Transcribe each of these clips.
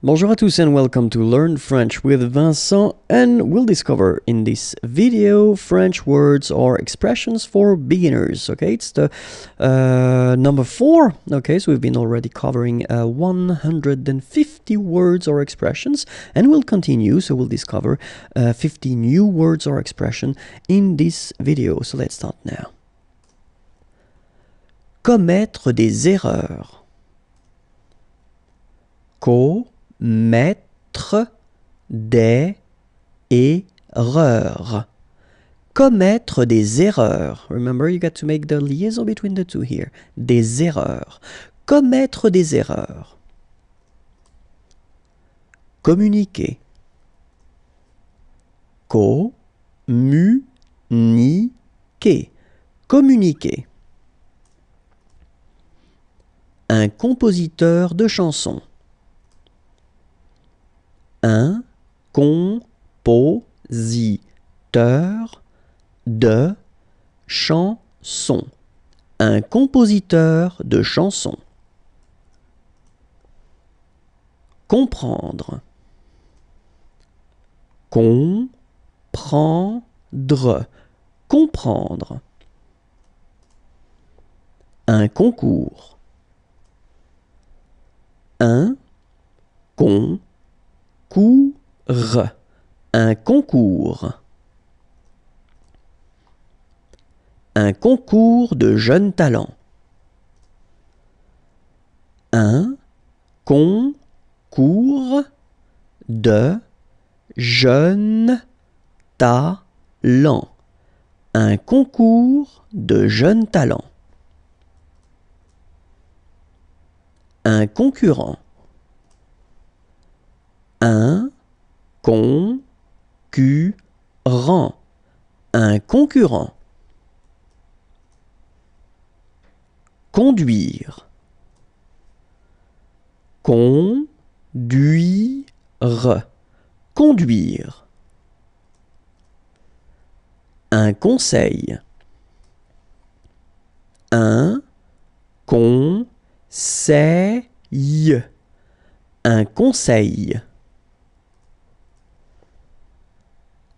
Bonjour à tous and welcome to Learn French with Vincent, and we'll discover in this video French words or expressions for beginners. Okay, it's the number 4. Okay, so we've been already covering 150 words or expressions, and we'll continue, so we'll discover 50 new words or expressions in this video. So let's start now. Commettre des erreurs. Commettre des erreurs. Commettre des erreurs. Remember, you got to make the liaison between the two here. Des erreurs. Commettre des erreurs. Communiquer. Communiquer. Communiquer. Un compositeur de chansons. Un compositeur de chansons. Un compositeur de chansons. Comprendre. Comprendre. Comprendre. Un concours. Un concours. Un concours. Un concours de jeunes talents. Un concours de jeunes talents. Un concours de jeunes talents. Un concurrent. Un concurrent. Un concurrent. Conduire. Conduire. Conduire. Un conseil. Un conseil. Un conseil.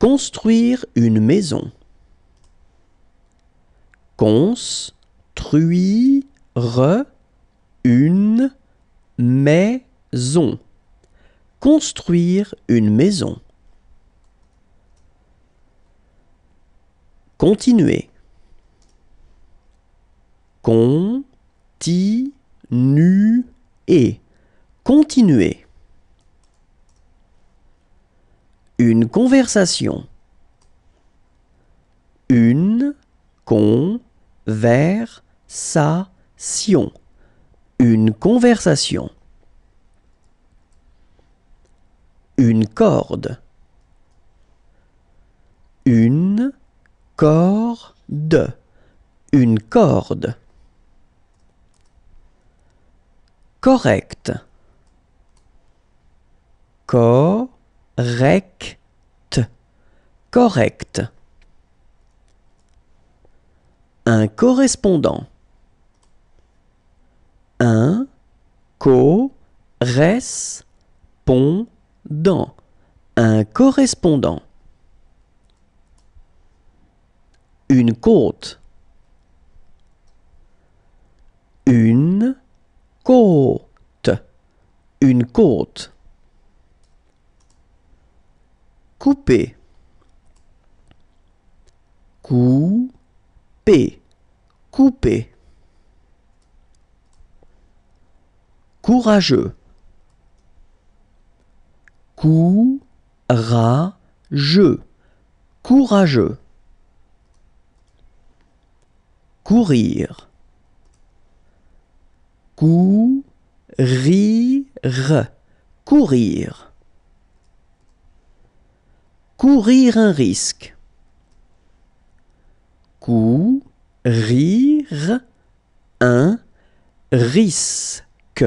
Construire une maison. Construire une maison. Construire une maison. Continuer. Continuer. Continuer. Une conversation. Une conversation. Une conversation. Une corde. Une corde. Une corde. Correct. Correct. Correct. Un correspondant. Un correspondant. Un correspondant. Une côte. Une côte. Une côte. Couper. Couper. Couper. Courageux. Courageux. Courageux. Courir. Courir. Courir. Courir un risque. Courir un risque.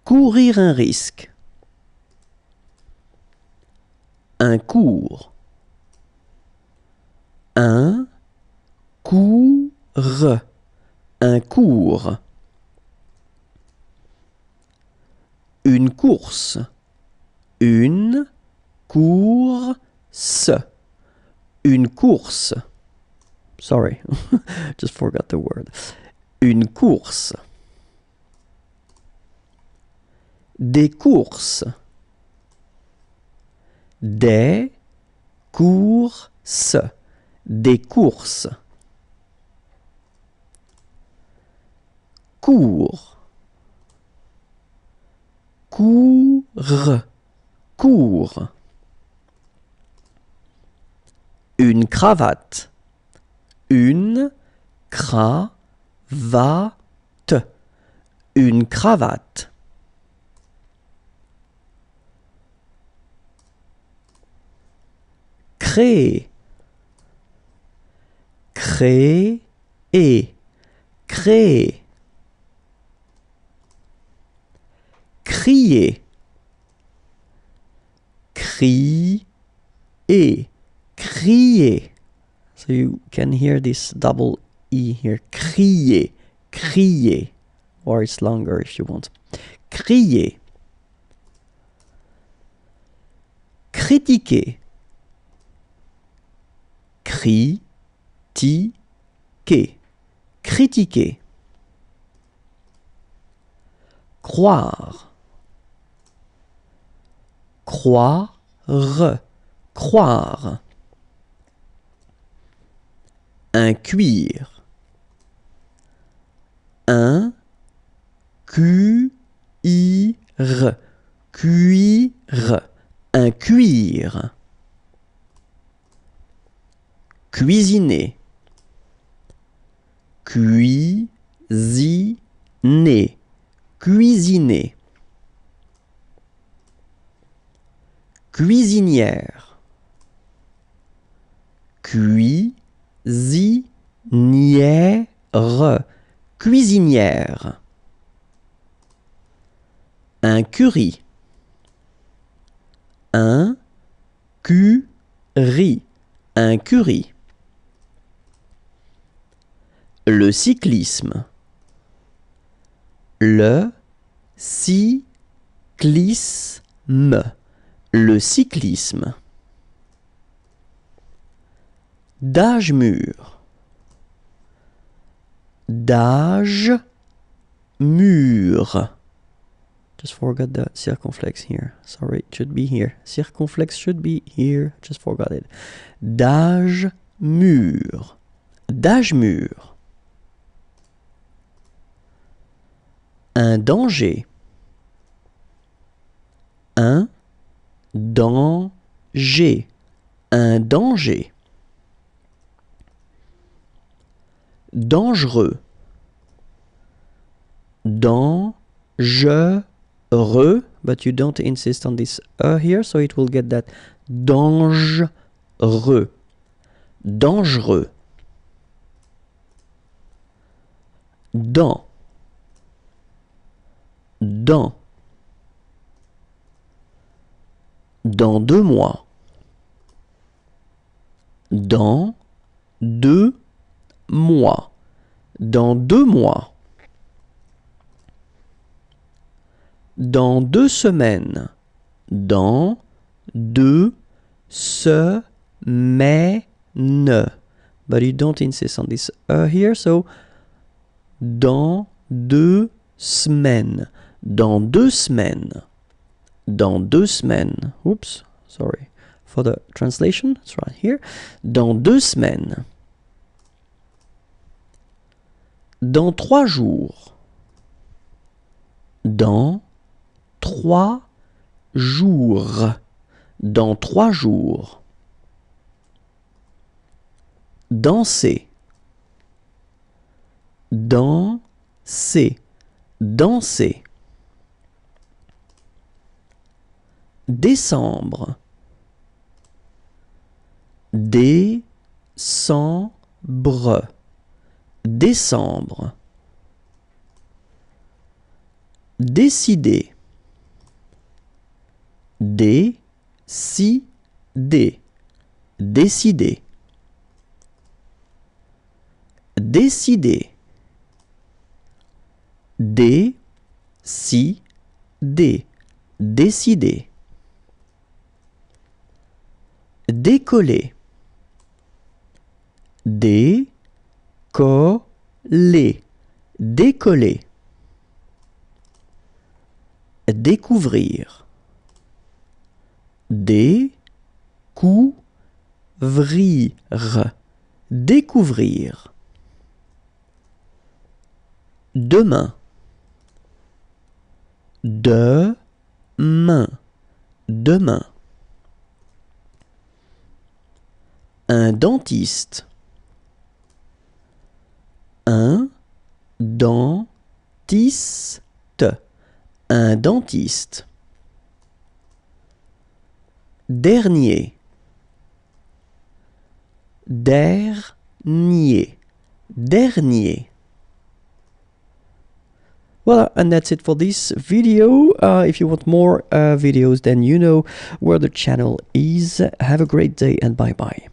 Courir un risque. Un cours. Un cours. Un cours. Une course. Une course. Une course. Sorry, just forgot the word. Une course. Des courses. Des courses. Des courses. Cours. Cours. Cours. Une cravate. Une cravate. Une cravate. Créer. Créer. Créer. Crier. Crier. Crier. So you can hear this double E here. Crier. Crier. Or it's longer if you want. Crier. Critiquer. Critiquer. Critiquer. Croire. Croire. Croire. Un cuir. Un cuir. Cuir. Un cuir. Cuisiner. Cuisiner. Cuisiner. Cuisinière. Cuisinière. Cuisinière. Un curry. Un curry. Un curry. Le cyclisme. Le cyclisme. Le cyclisme. D'âge mûr. D'âge mûr. Just forgot the circumflex here. Sorry, it should be here. Circumflex should be here. Just forgot it. D'âge mûr. D'âge mûr. Un danger. Un danger. Un danger. Dangereux. Dangereux. But you don't insist on this here, so it will get that. Dangereux. Dangereux. Dans. Dans. Dans 2 mois. Dans 2 mois. Dans 2 mois. Dans 2 semaines. Dans 2 semaines. But you don't insist on this here, so dans 2 semaines. Dans 2 semaines. Dans 2 semaines. Oops, sorry for the translation. It's right here. Dans 2 semaines. Dans 3 jours. Dans 3 jours. Dans 3 jours. Danser. Danser. Danser. Décembre. Décembre. Décembre. Décider. Décider. Décider. Décider. Décider. Décider. Décoller. Décoller. Décoller. Découvrir. Découvrir. Découvrir. Demain. Demain. Demain. Un dentiste. Un dentiste. Un dentiste. Dernier. Dernier. Dernier. Well, and that's it for this video. If you want more videos, then you know where the channel is. Have a great day and bye-bye.